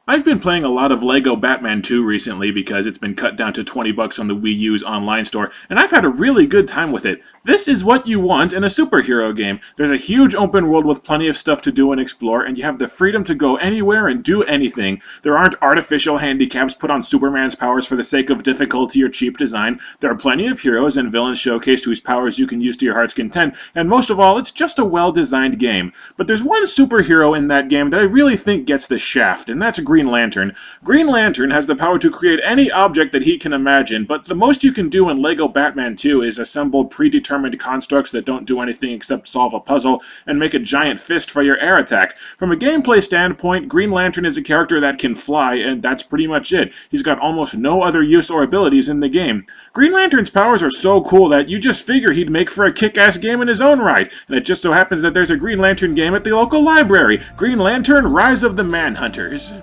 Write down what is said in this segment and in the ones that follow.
I've been playing a lot of Lego Batman 2 recently because it's been cut down to 20 bucks on the Wii U's online store, and I've had a really good time with it. This is what you want in a superhero game. There's a huge open world with plenty of stuff to do and explore, and you have the freedom to go anywhere and do anything. There aren't artificial handicaps put on Superman's powers for the sake of difficulty or cheap design. There are plenty of heroes and villains showcased whose powers you can use to your heart's content, and most of all, it's just a well-designed game. But there's one superhero in that game that I really think gets the shaft, and that's Green Lantern. Green Lantern has the power to create any object that he can imagine, but the most you can do in Lego Batman 2 is assemble predetermined constructs that don't do anything except solve a puzzle and make a giant fist for your air attack. From a gameplay standpoint, Green Lantern is a character that can fly, and that's pretty much it. He's got almost no other use or abilities in the game. Green Lantern's powers are so cool that you just figure he'd make for a kick-ass game in his own right, and it just so happens that there's a Green Lantern game at the local library. Green Lantern: Rise of the Manhunters.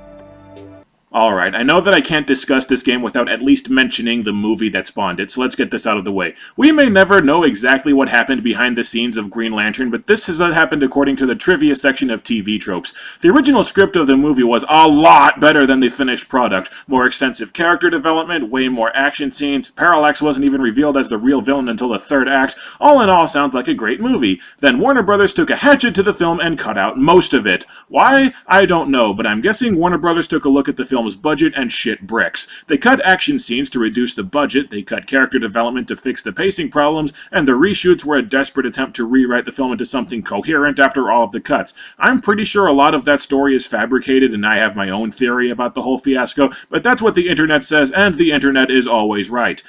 Alright, I know that I can't discuss this game without at least mentioning the movie that spawned it, so let's get this out of the way. We may never know exactly what happened behind the scenes of Green Lantern, but this has happened according to the trivia section of TV tropes. The original script of the movie was a lot better than the finished product. More extensive character development, way more action scenes, Parallax wasn't even revealed as the real villain until the third act. All in all, sounds like a great movie. Then Warner Brothers took a hatchet to the film and cut out most of it. Why? I don't know, but I'm guessing Warner Brothers took a look at the film's budget and shit bricks. They cut action scenes to reduce the budget, they cut character development to fix the pacing problems, and the reshoots were a desperate attempt to rewrite the film into something coherent after all of the cuts. I'm pretty sure a lot of that story is fabricated, and I have my own theory about the whole fiasco, but that's what the internet says, and the internet is always right.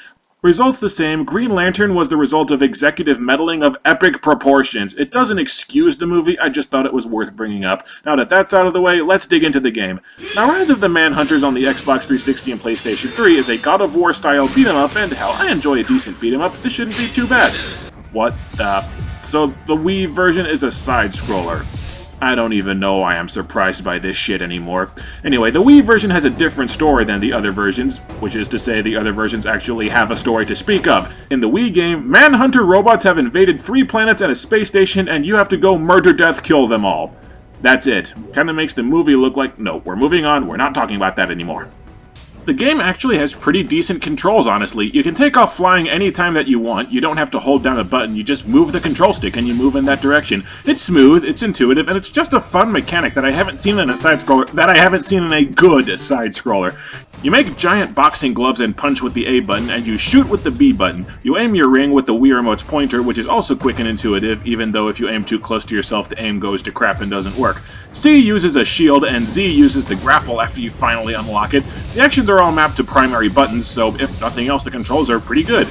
Results the same. Green Lantern was the result of executive meddling of epic proportions. It doesn't excuse the movie, I just thought it was worth bringing up. Now that that's out of the way, let's dig into the game. Now, Rise of the Manhunters on the Xbox 360 and PlayStation 3 is a God of War style beat-em-up, and hell, I enjoy a decent beat-em-up. This shouldn't be too bad. What? So the Wii version is a side-scroller. I don't even know why I'm surprised by this shit anymore. Anyway, the Wii version has a different story than the other versions, which is to say the other versions actually have a story to speak of. In the Wii game, Manhunter robots have invaded 3 planets and a space station, and you have to go murder, death, kill them all. That's it. Kinda makes the movie look like, no, we're moving on, we're not talking about that anymore. The game actually has pretty decent controls, honestly. You can take off flying anytime that you want. You don't have to hold down a button, you just move the control stick and you move in that direction. It's smooth, it's intuitive, and it's just a fun mechanic that I haven't seen in a side-scroller, that I haven't seen in a good side-scroller. You make giant boxing gloves and punch with the A button, and you shoot with the B button. You aim your ring with the Wii Remote's pointer, which is also quick and intuitive, even though if you aim too close to yourself, the aim goes to crap and doesn't work. C uses a shield, and Z uses the grapple after you finally unlock it. The actions are all mapped to primary buttons, so if nothing else, the controls are pretty good.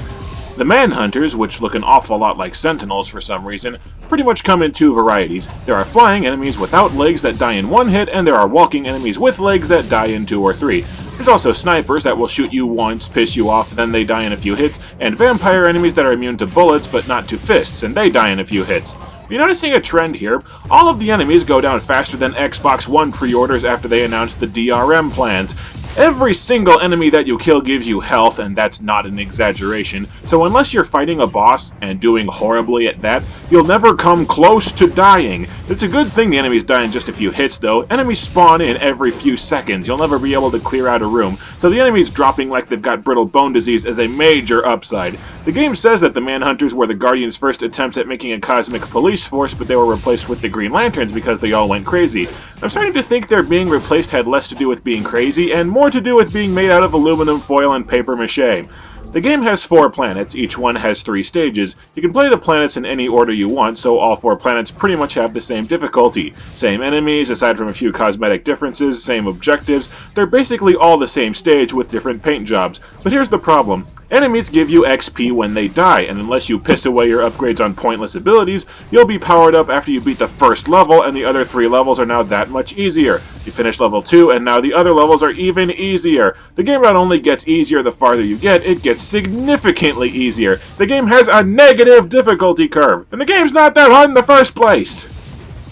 The Manhunters, which look an awful lot like Sentinels for some reason, pretty much come in 2 varieties. There are flying enemies without legs that die in 1 hit, and there are walking enemies with legs that die in 2 or 3. There's also snipers that will shoot you once, piss you off, then they die in a few hits, and vampire enemies that are immune to bullets but not to fists, and they die in a few hits. You're noticing a trend here? All of the enemies go down faster than Xbox One pre-orders after they announced the DRM plans. Every single enemy that you kill gives you health, and that's not an exaggeration, so unless you're fighting a boss, and doing horribly at that, you'll never come close to dying. It's a good thing the enemies die in just a few hits, though. Enemies spawn in every few seconds. You'll never be able to clear out a room, so the enemies dropping like they've got brittle bone disease is a major upside. The game says that the Manhunters were the Guardians' first attempts at making a cosmic police force, but they were replaced with the Green Lanterns because they all went crazy. I'm starting to think their being replaced had less to do with being crazy, and more to do with being made out of aluminum foil and paper mache. The game has 4 planets, each one has 3 stages. You can play the planets in any order you want, so all 4 planets pretty much have the same difficulty. Same enemies, aside from a few cosmetic differences, same objectives. They're basically all the same stage with different paint jobs. But here's the problem. Enemies give you XP when they die, and unless you piss away your upgrades on pointless abilities, you'll be powered up after you beat the first level, and the other 3 levels are now that much easier. You finish level 2, and now the other levels are even easier. The game not only gets easier the farther you get, it gets significantly easier. The game has a negative difficulty curve, and the game's not that hard in the first place.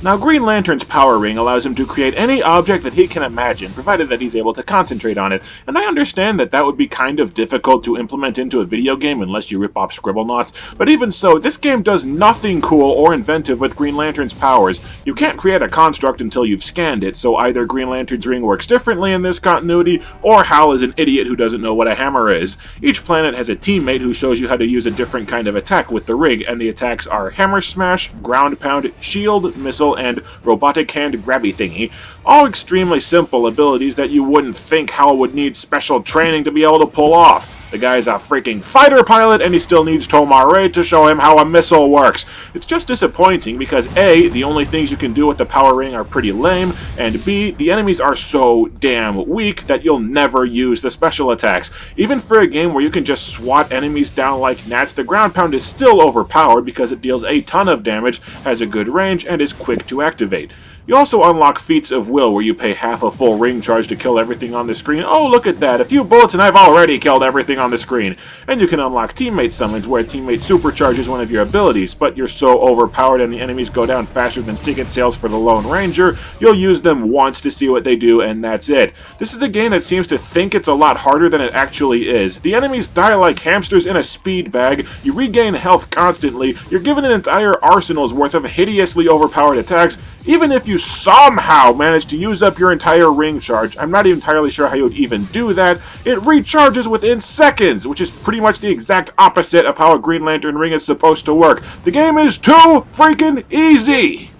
Now, Green Lantern's power ring allows him to create any object that he can imagine, provided that he's able to concentrate on it, and I understand that that would be kind of difficult to implement into a video game unless you rip off Scribblenauts, but even so, this game does nothing cool or inventive with Green Lantern's powers. You can't create a construct until you've scanned it, so either Green Lantern's ring works differently in this continuity, or Hal is an idiot who doesn't know what a hammer is. Each planet has a teammate who shows you how to use a different kind of attack with the rig, and the attacks are Hammer Smash, Ground Pound, Shield, Missile, and Robotic Hand Grabby Thingy. All extremely simple abilities that you wouldn't think Hal would need special training to be able to pull off. The guy's a freaking fighter pilot, and he still needs Tomar-Re to show him how a missile works. It's just disappointing because A, the only things you can do with the power ring are pretty lame, and B, the enemies are so damn weak that you'll never use the special attacks. Even for a game where you can just swat enemies down like gnats, the ground pound is still overpowered because it deals a ton of damage, has a good range, and is quick to activate. You also unlock Feats of Will, where you pay half a full ring charge to kill everything on the screen. Oh, look at that, a few bullets and I've already killed everything on the screen. And you can unlock Teammate Summons, where a teammate supercharges one of your abilities, but you're so overpowered and the enemies go down faster than ticket sales for the Lone Ranger, you'll use them once to see what they do, and that's it. This is a game that seems to think it's a lot harder than it actually is. The enemies die like hamsters in a speed bag, you regain health constantly, you're given an entire arsenal's worth of hideously overpowered attacks. Even if you somehow manage to use up your entire ring charge, I'm not entirely sure how you would even do that, it recharges within seconds, which is pretty much the exact opposite of how a Green Lantern ring is supposed to work. The game is too freaking easy!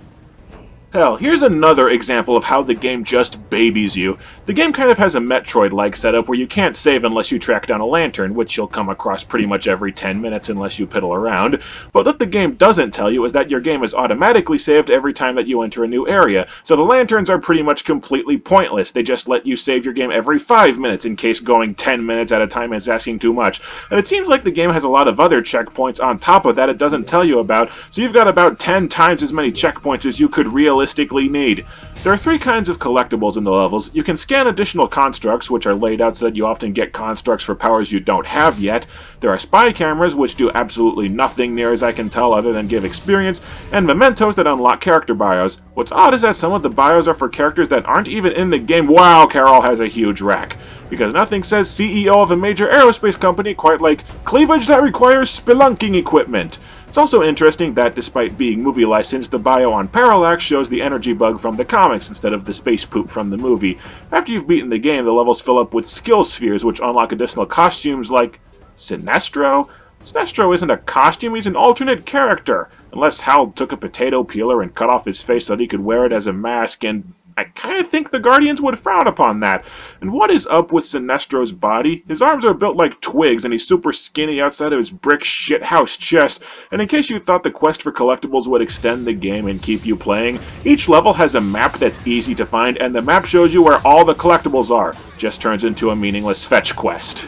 Hell, here's another example of how the game just babies you. The game kind of has a Metroid-like setup where you can't save unless you track down a lantern, which you'll come across pretty much every 10 minutes unless you piddle around. But what the game doesn't tell you is that your game is automatically saved every time that you enter a new area, so the lanterns are pretty much completely pointless. They just let you save your game every 5 minutes in case going 10 minutes at a time is asking too much. And it seems like the game has a lot of other checkpoints on top of that it doesn't tell you about, so you've got about 10 times as many checkpoints as you could realistically need. There are 3 kinds of collectibles in the levels. You can scan additional constructs, which are laid out so that you often get constructs for powers you don't have yet. There are spy cameras, which do absolutely nothing near as I can tell other than give experience, and mementos that unlock character bios. What's odd is that some of the bios are for characters that aren't even in the game. Wow, Carol has a huge rack. Because nothing says CEO of a major aerospace company quite like cleavage that requires spelunking equipment. It's also interesting that, despite being movie licensed, the bio on Parallax shows the energy bug from the comics instead of the space poop from the movie. After you've beaten the game, the levels fill up with skill spheres, which unlock additional costumes like Sinestro? Sinestro isn't a costume, he's an alternate character. Unless Hal took a potato peeler and cut off his face so that he could wear it as a mask, and I kind of think the Guardians would frown upon that. And what is up with Sinestro's body? His arms are built like twigs, and he's super skinny outside of his brick shithouse chest. And in case you thought the quest for collectibles would extend the game and keep you playing, each level has a map that's easy to find, and the map shows you where all the collectibles are. Just turns into a meaningless fetch quest.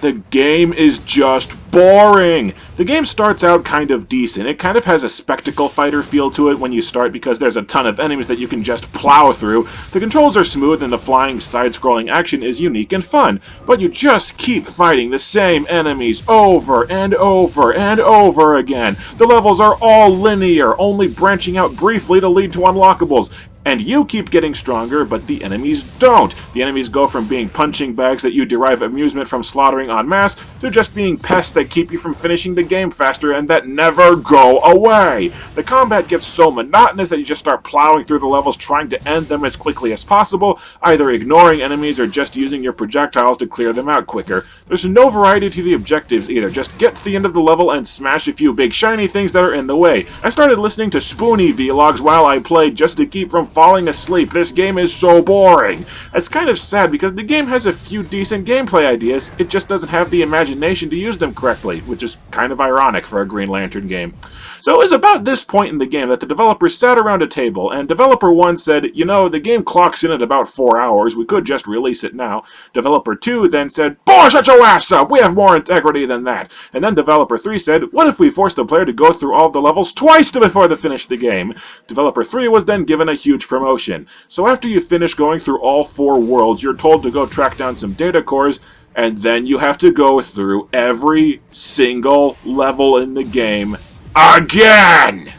The game is just boring! The game starts out kind of decent. It kind of has a spectacle fighter feel to it when you start because there's a ton of enemies that you can just plow through. The controls are smooth and the flying side-scrolling action is unique and fun, but you just keep fighting the same enemies over and over and over again. The levels are all linear, only branching out briefly to lead to unlockables. And you keep getting stronger, but the enemies don't. The enemies go from being punching bags that you derive amusement from slaughtering en masse, to just being pests that keep you from finishing the game faster and that never go away. The combat gets so monotonous that you just start plowing through the levels trying to end them as quickly as possible, either ignoring enemies or just using your projectiles to clear them out quicker. There's no variety to the objectives either, just get to the end of the level and smash a few big shiny things that are in the way. I started listening to Spoonie vlogs while I played just to keep from falling asleep. This game is so boring. It's kind of sad because the game has a few decent gameplay ideas, it just doesn't have the imagination to use them correctly, which is kind of ironic for a Green Lantern game. So it was about this point in the game that the developers sat around a table, and Developer 1 said, you know, the game clocks in at about 4 hours, we could just release it now. Developer 2 then said, boy, shut your ass up, we have more integrity than that. And then Developer 3 said, what if we force the player to go through all the levels twice before they finish the game? Developer 3 was then given a huge promotion. So after you finish going through all 4 worlds, you're told to go track down some data cores, and then you have to go through every single level in the game again!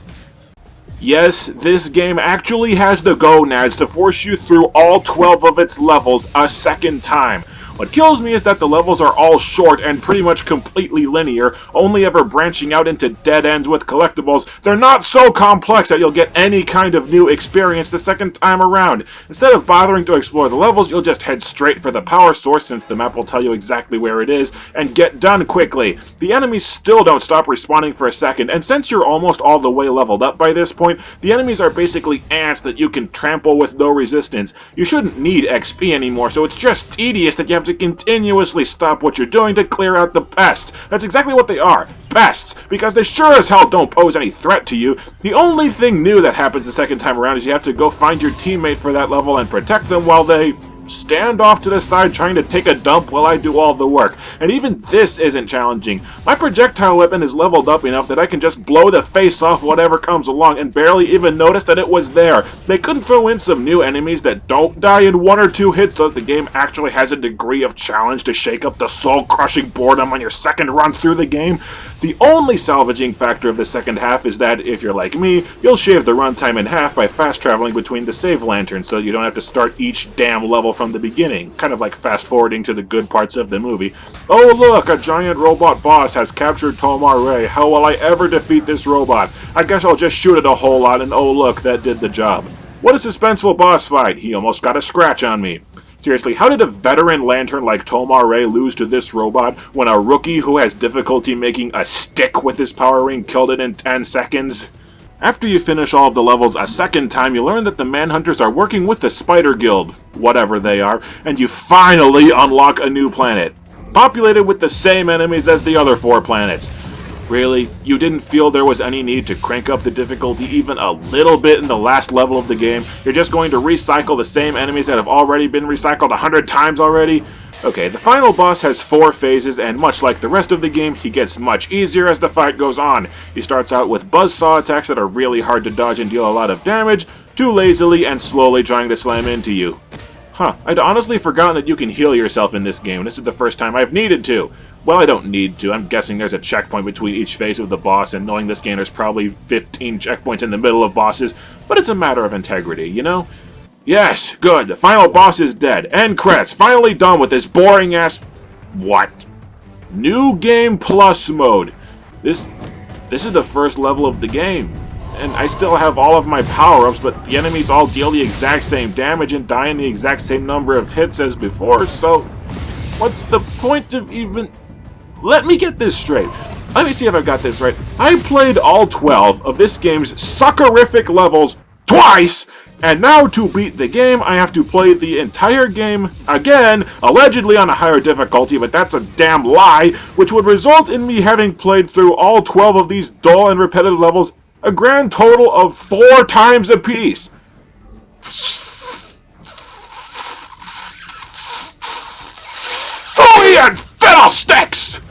Yes, this game actually has the gonads to force you through all 12 of its levels a second time. What kills me is that the levels are all short and pretty much completely linear, only ever branching out into dead ends with collectibles. They're not so complex that you'll get any kind of new experience the second time around. Instead of bothering to explore the levels, you'll just head straight for the power source, since the map will tell you exactly where it is, and get done quickly. The enemies still don't stop respawning for a second, and since you're almost all the way leveled up by this point, the enemies are basically ants that you can trample with no resistance. You shouldn't need XP anymore, so it's just tedious that you have to continuously stop what you're doing to clear out the pests. That's exactly what they are, pests, because they sure as hell don't pose any threat to you. The only thing new that happens the second time around is you have to go find your teammate for that level and protect them while they stand off to the side trying to take a dump while I do all the work. And even this isn't challenging. My projectile weapon is leveled up enough that I can just blow the face off whatever comes along and barely even notice that it was there. They couldn't throw in some new enemies that don't die in 1 or 2 hits so that the game actually has a degree of challenge to shake up the soul-crushing boredom on your second run through the game? The only salvaging factor of the second half is that, if you're like me, you'll shave the runtime in half by fast traveling between the save lanterns so you don't have to start each damn level from the beginning, kind of like fast forwarding to the good parts of the movie. Oh look, a giant robot boss has captured Tomar-Re. How will I ever defeat this robot? I guess I'll just shoot it a whole lot and oh look, that did the job. What a suspenseful boss fight. He almost got a scratch on me. Seriously, how did a veteran lantern like Tomar-Re lose to this robot when a rookie who has difficulty making a stick with his power ring killed it in 10 seconds? After you finish all of the levels a second time, you learn that the Manhunters are working with the Spider Guild, whatever they are, and you finally unlock a new planet, populated with the same enemies as the other 4 planets. Really? You didn't feel there was any need to crank up the difficulty even a little bit in the last level of the game? You're just going to recycle the same enemies that have already been recycled 100 times already? Okay, the final boss has 4 phases, and much like the rest of the game, he gets much easier as the fight goes on. He starts out with buzzsaw attacks that are really hard to dodge and deal a lot of damage, too lazily and slowly trying to slam into you. Huh, I'd honestly forgotten that you can heal yourself in this game. This is the first time I've needed to. Well, I don't need to. I'm guessing there's a checkpoint between each phase of the boss, and knowing this game, there's probably 15 checkpoints in the middle of bosses, but it's a matter of integrity, you know? Yes, good. The final boss is dead. End credits. Finally done with this boring-ass... What? New Game Plus mode. This is the first level of the game. And I still have all of my power-ups, but the enemies all deal the exact same damage and die in the exact same number of hits as before, so... What's the point of even... Let me get this straight. Let me see if I've got this right. I played all 12 of this game's suckerific levels twice, and now to beat the game, I have to play the entire game again, allegedly on a higher difficulty, but that's a damn lie, which would result in me having played through all 12 of these dull and repetitive levels a grand total of 4 times apiece. Phooey and fiddlesticks!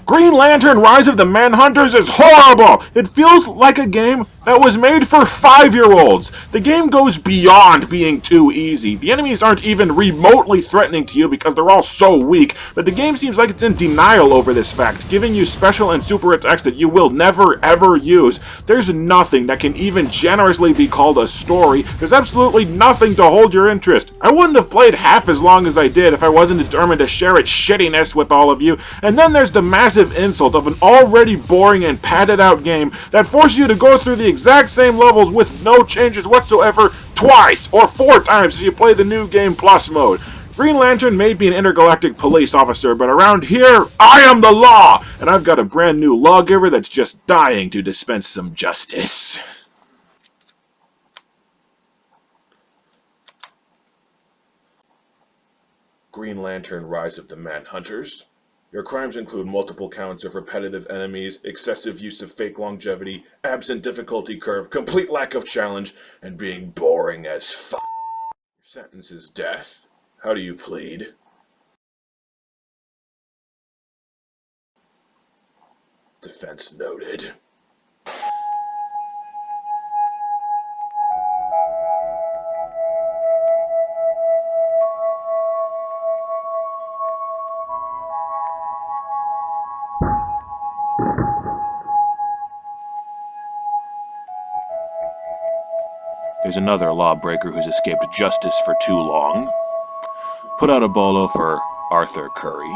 Green Lantern Rise of the Manhunters is horrible! It feels like a game that was made for 5-year-olds. The game goes beyond being too easy. The enemies aren't even remotely threatening to you because they're all so weak, but the game seems like it's in denial over this fact, giving you special and super attacks that you will never ever use. There's nothing that can even generously be called a story. There's absolutely nothing to hold your interest. I wouldn't have played half as long as I did if I wasn't determined to share its shittiness with all of you. And then there's the massive insult of an already boring and padded out game that forces you to go through the exact same levels with no changes whatsoever twice or 4 times if you play the New Game Plus mode. Green Lantern may be an intergalactic police officer, but around here, I am the law! And I've got a brand new lawgiver that's just dying to dispense some justice. Green Lantern Rise of the Manhunters. Your crimes include multiple counts of repetitive enemies, excessive use of fake longevity, absent difficulty curve, complete lack of challenge, and being boring as fuck. Your sentence is death. How do you plead? Defense noted. There's another lawbreaker who's escaped justice for too long. Put out a bolo for Arthur Curry.